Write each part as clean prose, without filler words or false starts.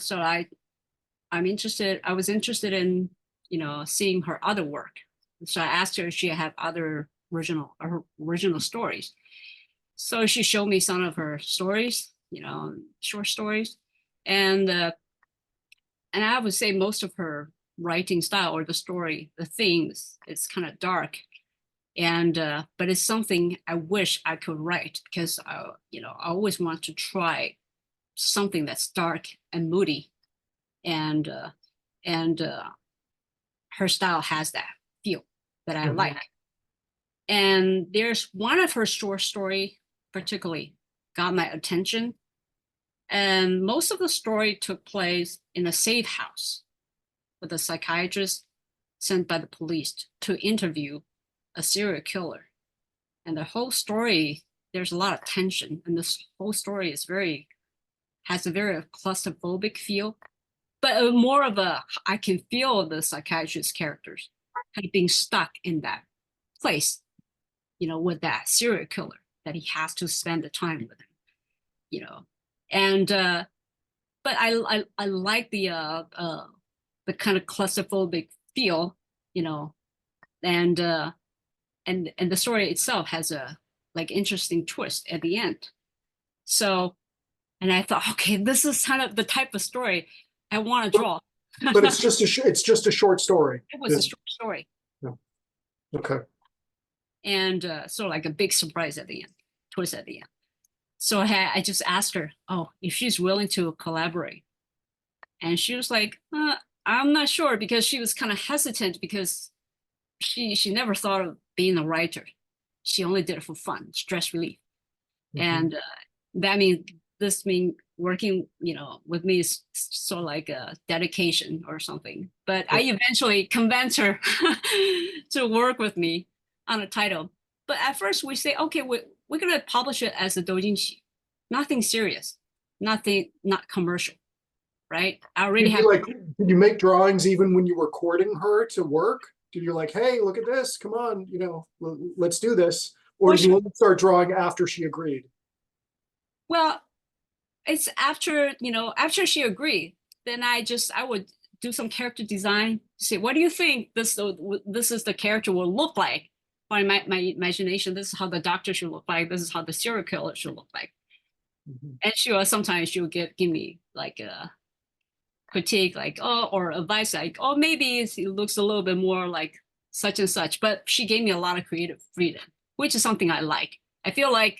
so I was interested in, seeing her other work. So I asked her if she had other original stories. So she showed me some of her stories, short stories. And I would say most of her writing style or the story, the themes, it's kind of dark. And but it's something I wish I could write because I always want to try something that's dark and moody, and her style has that feel that I like. And there's one of her short story particularly got my attention. And most of the story took place in a safe house with a psychiatrist sent by the police to interview a serial killer. And the whole story, there's a lot of tension, and this whole story has a very claustrophobic feel, but more of I can feel the psychiatrist characters kind of being stuck in that place, with that serial killer that he has to spend the time with him, and but I like the kind of claustrophobic feel, and the story itself has a like interesting twist at the end. So, and I thought, okay, this is kind of the type of story I want to draw. But it's just a short story. It was a short story. Yeah. Okay. And sort of like a big surprise at the end, twist at the end. So I just asked her, oh, if she's willing to collaborate. And she was like, I'm not sure, because she was kind of hesitant because she never thought of being a writer. She only did it for fun, stress relief. And that means working, with me is sort of like a dedication or something. But I eventually convinced her to work with me on a title. But at first we say, okay, we're going to publish it as a doujinshi, nothing serious, not commercial, right? I already have. Did you make drawings even when you were courting her to work? Did you like, hey, look at this, come on, let's do this? Or did you start drawing after she agreed? Well, it's after she agreed, then I would do some character design, say, what do you think this is the character will look like? By my imagination, this is how the doctor should look like, this is how the serial killer should look like. And sometimes she'll give me like a critique, like, or advice, like, maybe it looks a little bit more like such and such. But she gave me a lot of creative freedom, which is something I like. I feel like,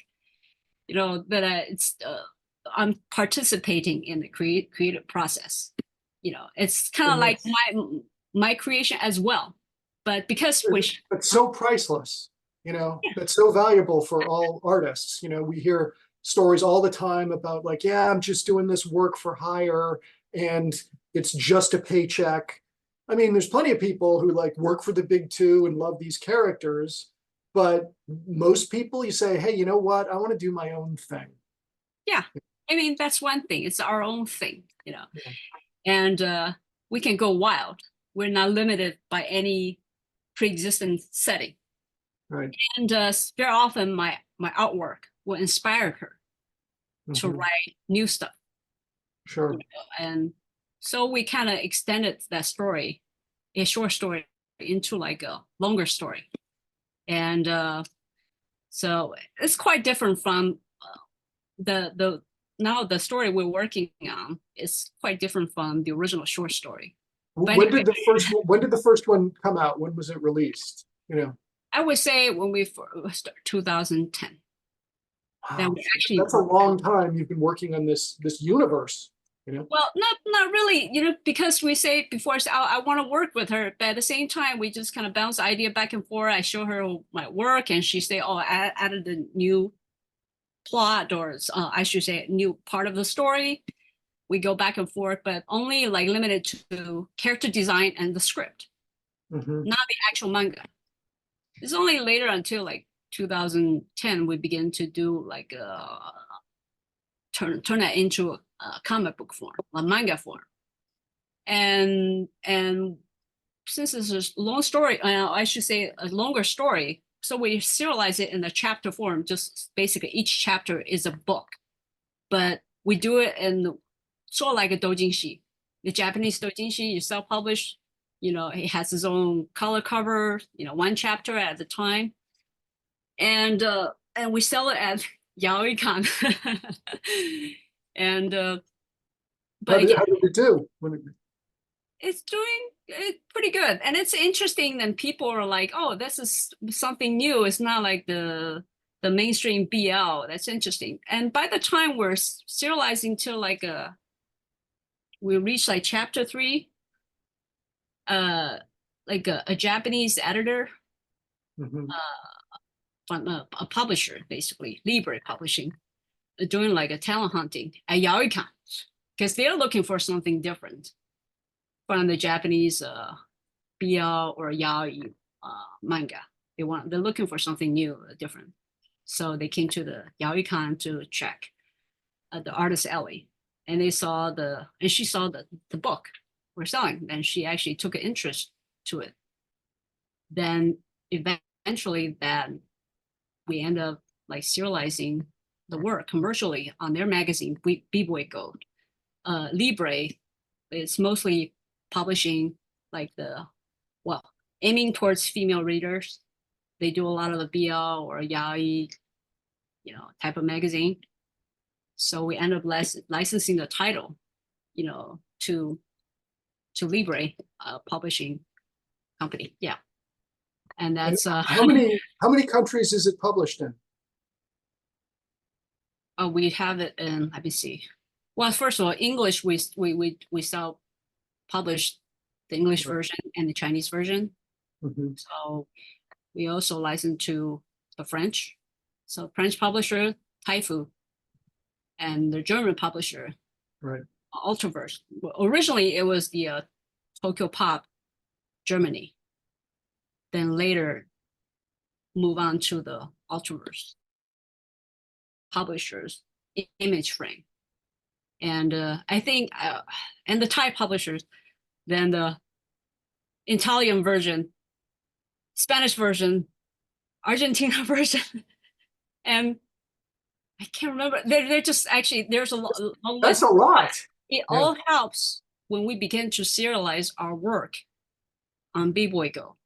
that I'm participating in the creative process. It's kind of like my creation as well. But because it's so priceless, that's so valuable for all artists. We hear stories all the time about like, yeah, I'm just doing this work for hire and it's just a paycheck. I mean, there's plenty of people who like work for the big two and love these characters, but most people, you say, hey, you know what? I want to do my own thing. Yeah. I mean, that's one thing. It's our own thing, and we can go wild. We're not limited by any pre-existing setting. Right. And very often my artwork will inspire her to write new stuff. Sure. And so we kind of extended that story, a short story, into like a longer story. And so it's quite different from the story we're working on is quite different from the original short story. When did the first one come out? When was it released? I would say when we started 2010. Wow, that's a long time you've been working on this universe. Well, not really, because we say before, I want to work with her, but at the same time, we just kind of bounce idea back and forth. I show her my work, and she say, "Oh, I added a new plot, or I should say, a new part of the story." We go back and forth, but only like limited to character design and the script, not the actual manga. It's only later until like 2010 we begin to do like turn that into a comic book form, a manga form, and since it's a long story, I should say a longer story, so we serialize it in a chapter form. Just basically each chapter is a book, but we do it in sort of like a doujinshi. The Japanese doujinshi, you self-publish, it has its own color cover, one chapter at a time. And we sell it at Yaoi-kan. And but yeah, how did it do? it's doing pretty good. And it's interesting, and people are like, oh, this is something new. It's not like the mainstream BL. That's interesting. And by the time we're serializing to we reach like chapter 3, like a Japanese editor, from a publisher, basically, Libre Publishing, doing like a talent hunting at Yaoi-kan, because they're looking for something different from the Japanese BL or yaoi manga. They're looking for something new, different. So they came to the Yaoi-kan to check the artist alley, and she saw the book we're selling, and she actually took an interest to it. Then eventually, we end up like serializing the work commercially on their magazine, B-Boy Go. Libre is mostly publishing like aiming towards female readers. They do a lot of the BL or yaoi, type of magazine. So we end up licensing the title, to Libre publishing company. Yeah. And that's how many countries is it published in? We have it in, let me see. Well, first of all, English, we self-published the English version and the Chinese version. So we also license to the French. So French publisher, Taifu, and the German publisher, right, Ultraverse. Originally, it was the Tokyo Pop, Germany. Then later, move on to the Ultraverse publishers, Image Frame. And I think, and the Thai publishers, then the Italian version, Spanish version, Argentina version, and I can't remember. They're just actually, there's a long list. That's a lot. It all helps when we begin to serialize our work on B-Boy Go.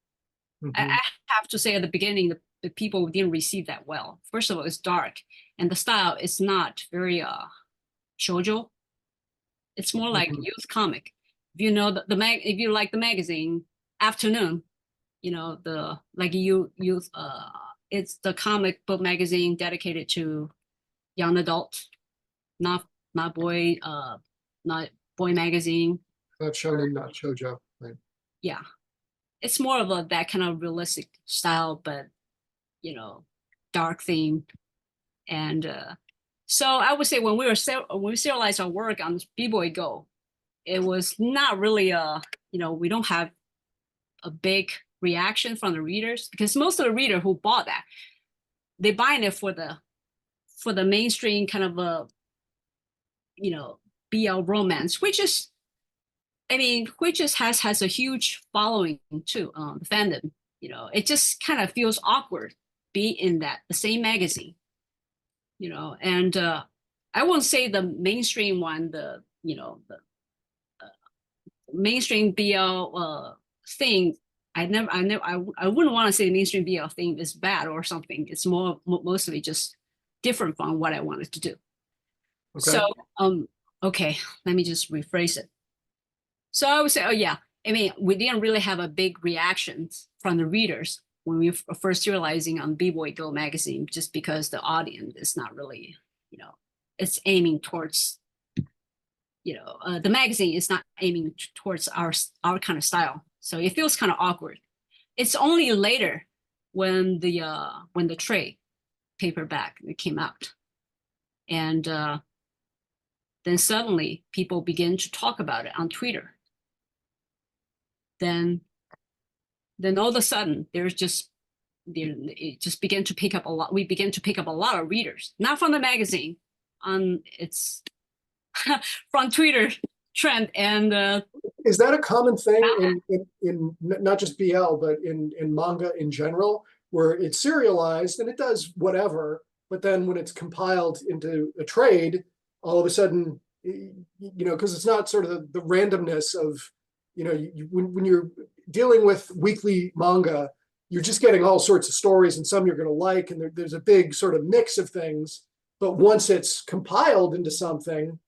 I have to say at the beginning, the people didn't receive that well. First of all, it's dark, and the style is not very shoujo. It's more like youth comic. If you know if you like the magazine Afternoon, it's the comic book magazine dedicated to young adults, not boy magazine. Not shonen, not shoujo. Right. Yeah, it's more of that kind of realistic style, but dark theme. And so I would say when we serialized our work on B-Boy Go, it was not really we don't have a big reaction from the readers, because most of the reader who bought that, they buying it for the mainstream kind of a BL romance, which has a huge following too, the fandom. It just kind of feels awkward be in the same magazine, and I won't say the mainstream one, the mainstream BL thing. I wouldn't want to say the mainstream BL thing is bad or something. It's mostly just different from what I wanted to do. Okay. So okay, let me just rephrase it. So I would say, we didn't really have a big reaction from the readers when we were first serializing on B-Boy Go magazine, just because the audience is not really, it's aiming towards, the magazine is not aiming towards our kind of style. So it feels kind of awkward. It's only later when the trade paperback came out, and then suddenly people begin to talk about it on Twitter. Then all of a sudden it just began to pick up a lot. We began to pick up a lot of readers, not from the magazine, on its from Twitter trend. And is that a common thing in not just BL, but in manga in general, where it's serialized and it does whatever, but then when it's compiled into a trade, all of a sudden because it's not sort of the randomness of, when you're dealing with weekly manga, you're just getting all sorts of stories, and some you're going to like, and there's a big sort of mix of things. But once it's compiled into something,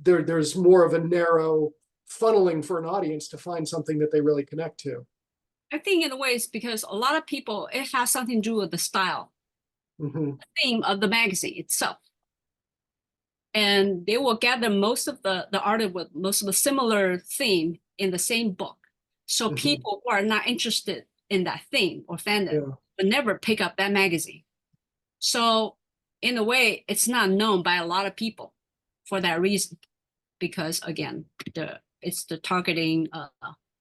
there's more of a narrow funneling for an audience to find something that they really connect to. I think in a way it's because a lot of people, it has something to do with the style, Mm-hmm. the theme of the magazine itself. And they will gather most of the artists with most of the similar theme in the same book. So Mm-hmm. people who are not interested in that theme or fandom would never pick up that magazine. So in a way, it's not known by a lot of people for that reason, because again, it's the targeting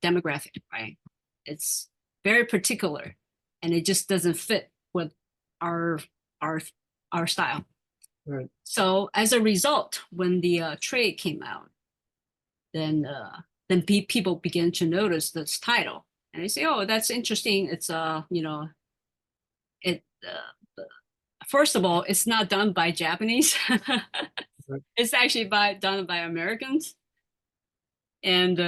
demographic, right? It's very particular, and it just doesn't fit with our our our style. Right. So as a result, when the trade came out, then people began to notice this title, and they say, "Oh, that's interesting. It's it first of all, it's not done by Japanese. Right. It's actually done by Americans, and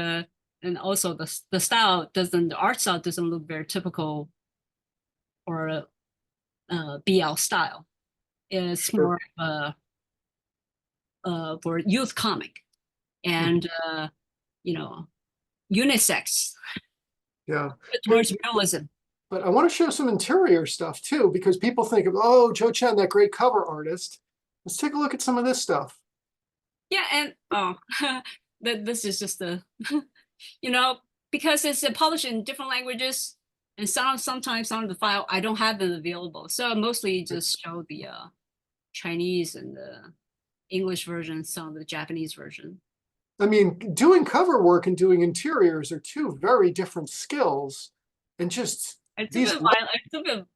also the style doesn't the art style doesn't look very typical or BL style. It's Sure. more for youth comic and unisex Yeah. towards realism. But I want to show some interior stuff too, because people think of, oh, Jo Chen, that great cover artist. Let's take a look at some of this stuff. Yeah, and this is just the because it's published in different languages, and sometimes some of the file I don't have them available, so I mostly just show the Chinese and the English version, some of the Japanese version. I mean, doing cover work and doing interiors are two very different skills, and just It's these. a bit of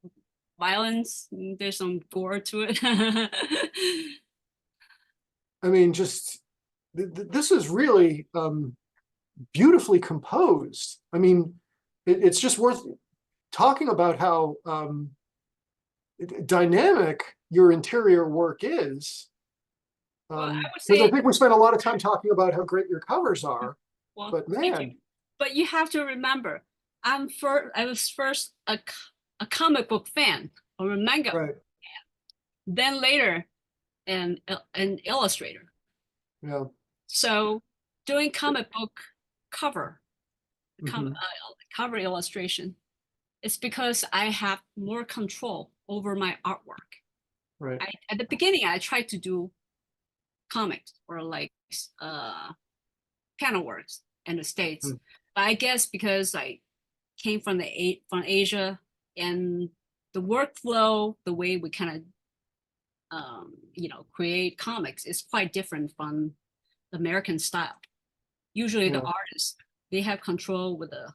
violence. There's some gore to it. I mean, just this is really beautifully composed. I mean, it's just worth talking about how dynamic your interior work is. Well, I would Because I say, think we spent a lot of time talking about how great your covers are, well, but thank you. man, But you have to remember, I was first a comic book fan or a manga, right? then later an illustrator. Yeah. So doing comic book cover, Mm-hmm. cover illustration, it's because I have more control over my artwork. Right. At the beginning, I tried to do comics or like panel works in the States, Mm. but I guess because I came from from Asia, and the workflow, the way we kind of create comics is quite different from the American style. Usually the Yeah. artists, they have control with the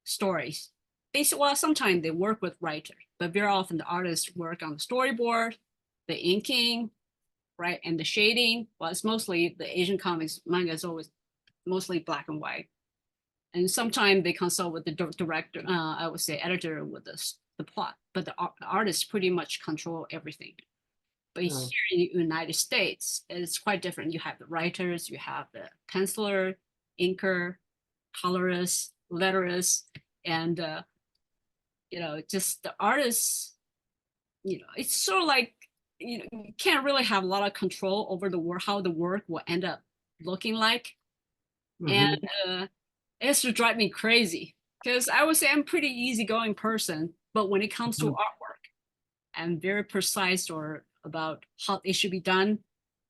stories. Basically, well, sometimes they work with writers, but very often the artists work on the storyboard, the inking, right, and the shading. Well, it's mostly the Asian comics manga is always mostly black and white, and sometimes they consult with the director, I would say editor with the plot, but the artists pretty much control everything. But Yeah. here in the United States, it's quite different. You have the writers, you have the penciler, inker, colorist, letterist, and just the artists. It's sort of like you can't really have a lot of control over the work, how the work will end up looking like, Mm-hmm. and it used to drive me crazy because I would say I'm a pretty easygoing person, but when it comes to Mm-hmm. artwork, I'm very precise or about how it should be done,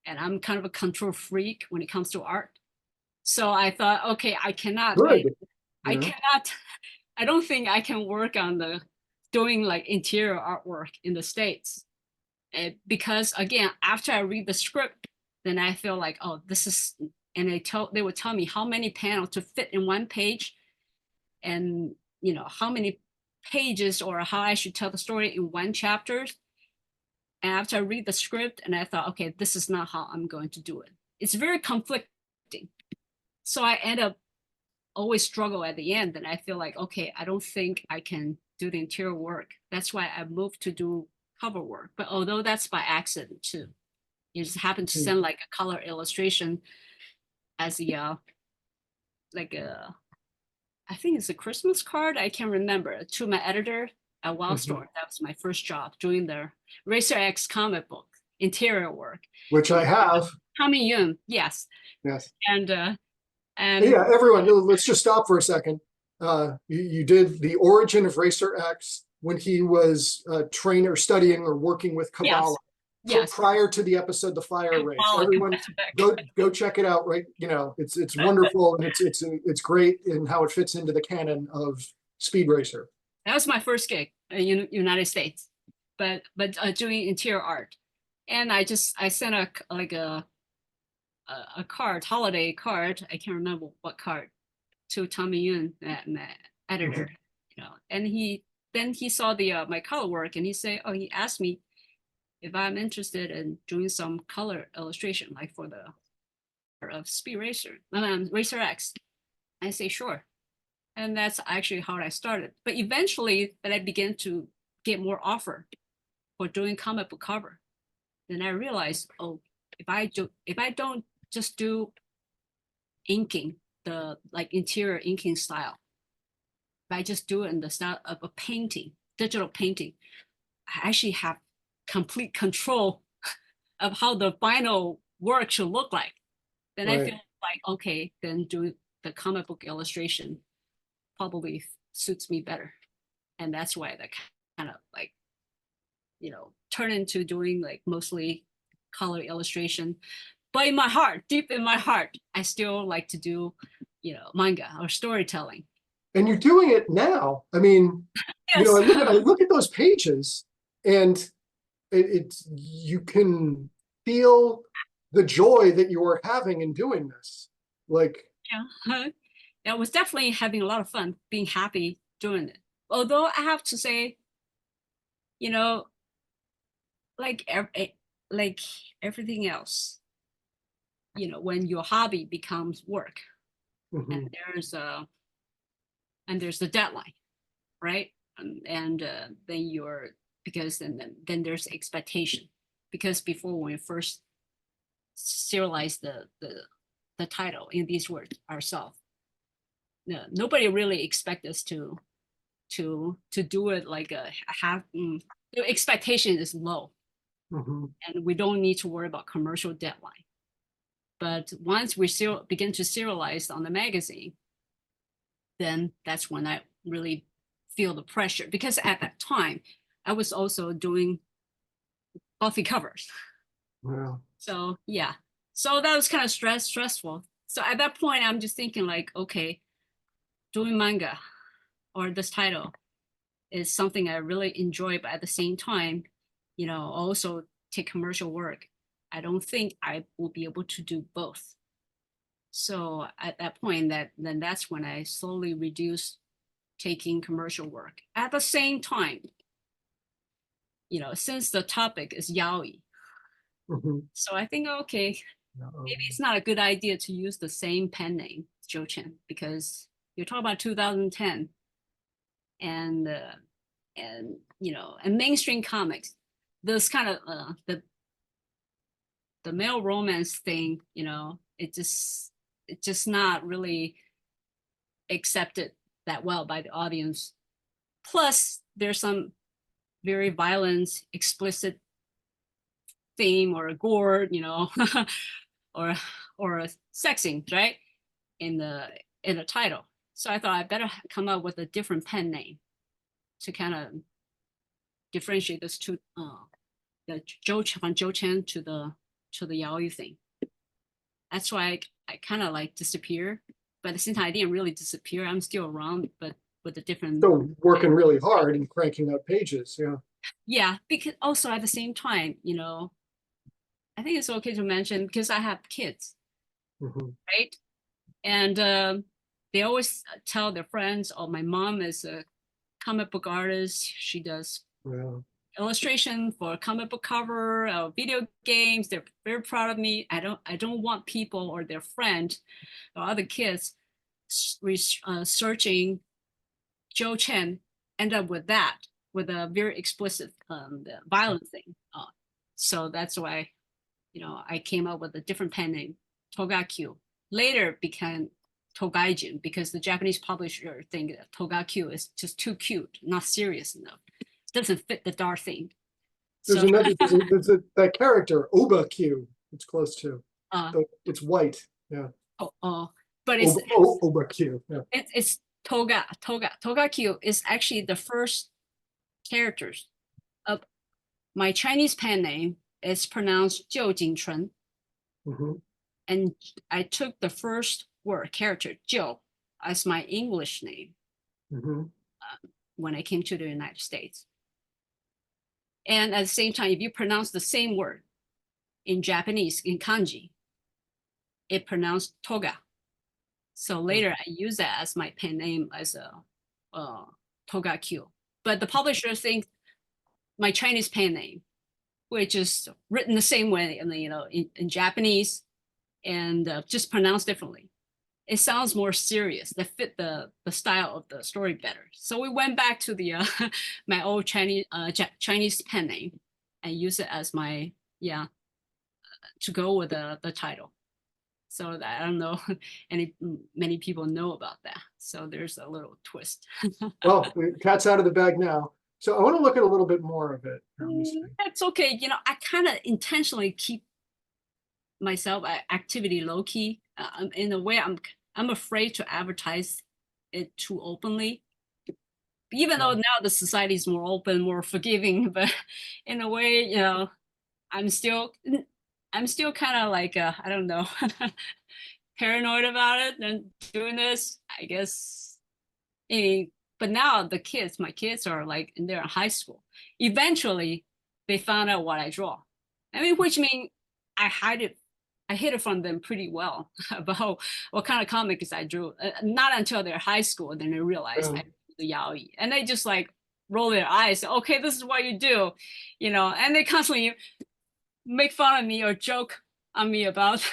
and I'm kind of a control freak when it comes to art. So I thought, okay, I cannot, Good. I Yeah. cannot, I don't think I can work on the doing like interior artwork in the States. Because again, after I read the script, then I feel like, oh, this is, and they would tell me how many panels to fit in one page, and how many pages or how I should tell the story in one chapter. And after I read the script, and I thought, okay, this is not how I'm going to do it. It's very conflicting. So I end up always struggle at the end, and I feel like, okay, I don't think I can do the interior work. That's why I moved to do cover work. But although that's by accident too, He just happened to send like a color illustration as a like a, I think it's a Christmas card. I can't remember, to my editor at Wild Store. That was my first job doing the Racer X comic book interior work. Which I have. Tommy Yun, yes. Yes. And yeah, everyone, let's just stop for a second. You did the origin of Racer X when he was a trainer studying or working with Kabbalah. Yes. Prior to the episode The Fire Race. Everyone go check it out, right? You know, it's wonderful, and it's great in how it fits into the canon of Speed Racer. That was my first gig in United States, but doing interior art. And I sent a card, holiday card, I can't remember what card, to Tommy Yun, my editor, you know, and he saw the my color work, and he asked me if I'm interested in doing some color illustration, like for the of Speed Racer, Racer X. I say sure, and that's actually how I started. But eventually, that I began to get more offer for doing comic book cover. Then I realized, oh, if I don't just do inking, the like interior inking style, if I just do it in the style of a painting, digital painting, I actually have complete control of how the final work should look like. Then I feel like, okay, then doing the comic book illustration probably suits me better. And that's why that kind of like, you know, turn into doing like mostly color illustration. But in my heart, deep in my heart, I still like to do, you know, manga or storytelling. And you're doing it now. I mean, yes. You know, I look at those pages, and it's you can feel the joy that you are having in doing this. Like, yeah, I was definitely having a lot of fun, being happy doing it. Although I have to say, you know, like everything else, you know, when your hobby becomes work, and there's the deadline, right? And then you're, because then there's expectation, because before, when we first serialized the title in these words ourselves, nobody really expect us to do it like a half. The expectation is low, and we don't need to worry about commercial deadline. But once we begin to serialize on the magazine, then that's when I really feel the pressure, because at that time I was also doing coffee covers. wow. So yeah, so that was kind of stressful. So at that point, I'm just thinking like, okay, doing manga or this title is something I really enjoy, but at the same time, you know, also take commercial work. I don't think I will be able to do both. So at that point, then that's when I slowly reduced taking commercial work. At the same time, you know, since the topic is yaoi, so I think, okay, maybe it's not a good idea to use the same pen name, Jo Chen, because you're talking about 2010, and you know, and mainstream comics, this kind of the male romance thing, you know, it's just not really accepted that well by the audience. Plus, there's some very violent, explicit theme or a gore, you know, or a sexing, right, in the title. So I thought I better come up with a different pen name to kind of differentiate this to the Jo Chen to the yaoi thing. That's why I kind of like disappear, but at the same time I didn't really disappear. I'm still around, but with a different. Still working really hard and cranking out pages. Yeah. Yeah, because also at the same time, you know, I think it's okay to mention, because I have kids, right? And they always tell their friends, oh, my mom is a comic book artist. She does illustration for comic book cover, video games. They're very proud of me. I don't want people or their friend or other kids searching Jo Chen, end up with that, with a very explicit violent thing. So that's why, I came up with a different pen name, Togakyu. Later became Togaijin because the Japanese publisher think that Togakyu is just too cute, not serious enough. Doesn't fit the dark theme. There's So another, that character, Oba Q, it's close to. It's white. Yeah. But it's Oba Q. Yeah. it's Togakyu is actually the first characters of my Chinese pen name. Is pronounced Jo Chen. And I took the first word character Jo as my English name when I came to the United States. And at the same time, if you pronounce the same word in Japanese, in kanji, it pronounced Toga. So later I use that as my pen name as a Togakyu. But the publisher thinks my Chinese pen name, which is written the same way, in Japanese and just pronounced differently. It sounds more serious. That fit the style of the story better. So we went back to the my old Chinese pen name and use it as my to go with the title. So that I don't know many people know about that. So there's a little twist. Well, the cat's out of the bag now. So I want to look at a little bit more of it. That's okay. I kind of intentionally keep myself activity low key. In a way, I'm afraid to advertise it too openly. Even though now the society is more open, more forgiving, but in a way, I'm still kind of like I don't know, paranoid about it and doing this. I guess. But now my kids are like they're in high school. Eventually, they found out what I draw. Which means I hid it from them pretty well about what kind of comics I drew. Not until they're high school, then they realize I drew the yaoi, and they just like roll their eyes. Okay, this is what you do, and they constantly make fun of me or joke on me about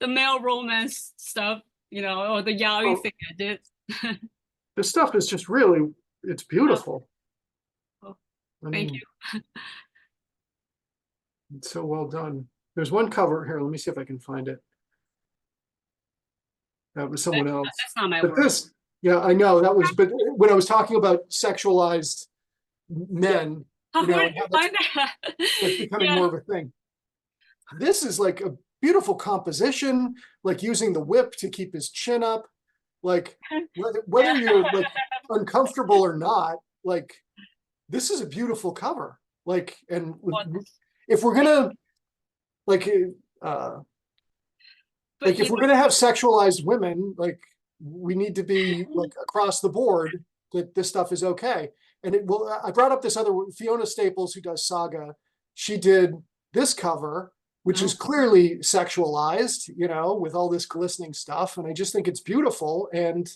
the male romance stuff, or the yaoi thing I did. This stuff is just really, it's beautiful. Thank you. It's so well done. There's one cover here. Let me see if I can find it. That was someone else. That's not my work. Yeah, I know that was. But when I was talking about sexualized men, where did you find that? It's becoming more of a thing. This is like a beautiful composition, like using the whip to keep his chin up. Like whether you're like uncomfortable or not, like this is a beautiful cover. Like, and if we're gonna if we're gonna have sexualized women, like we need to be like across the board that this stuff is okay. And I brought up this other Fiona Staples who does Saga. She did this cover, which is clearly sexualized, with all this glistening stuff. And I just think it's beautiful. And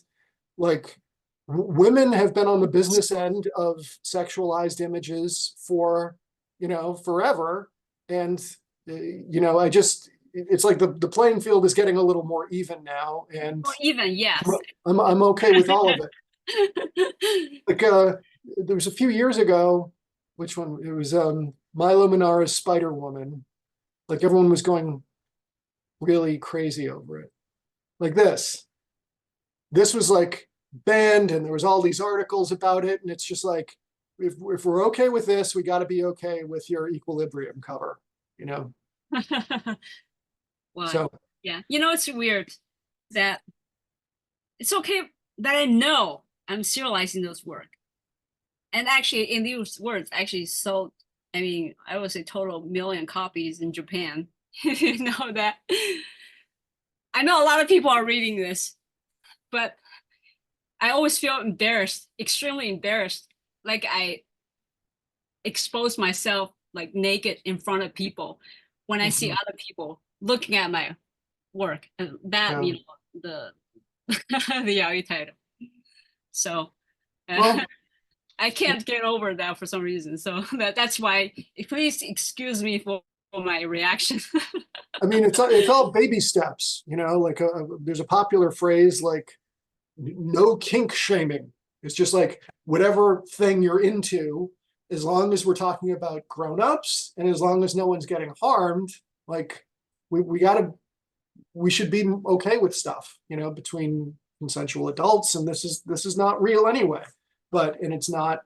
like women have been on the business end of sexualized images for, forever. And, it's like the playing field is getting a little more even now. And even, yes. I'm okay with all of it. Like there was a few years ago, which one? It was Milo Manara's Spider-Woman. Like everyone was going really crazy over it. Like this was like banned, and there was all these articles about it. And it's just like, if we're okay with this, we got to be okay with your Equilibrium cover, Well, so yeah, it's weird that it's okay that I know I'm serializing those work, and actually in these words actually sold. I would say total 1 million copies in Japan. You know that. I know a lot of people are reading this, but I always feel embarrassed, extremely embarrassed. Like I expose myself like naked in front of people when I see other people looking at my work, and that the the yaoi title. So I can't get over that for some reason. So that's why. Please excuse me for my reaction. It's all baby steps. Like there's a popular phrase like no kink shaming. It's just like whatever thing you're into, as long as we're talking about grown-ups and as long as no one's getting harmed, like we should be okay with stuff, you know, between consensual adults, and this is not real anyway. And it's not,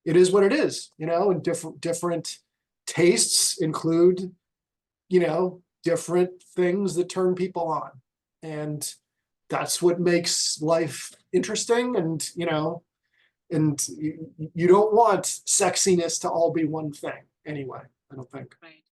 it is what it is, you know, and different tastes include, you know, different things that turn people on. And that's what makes life interesting. And, you know, and you don't want sexiness to all be one thing anyway, I don't think. Right.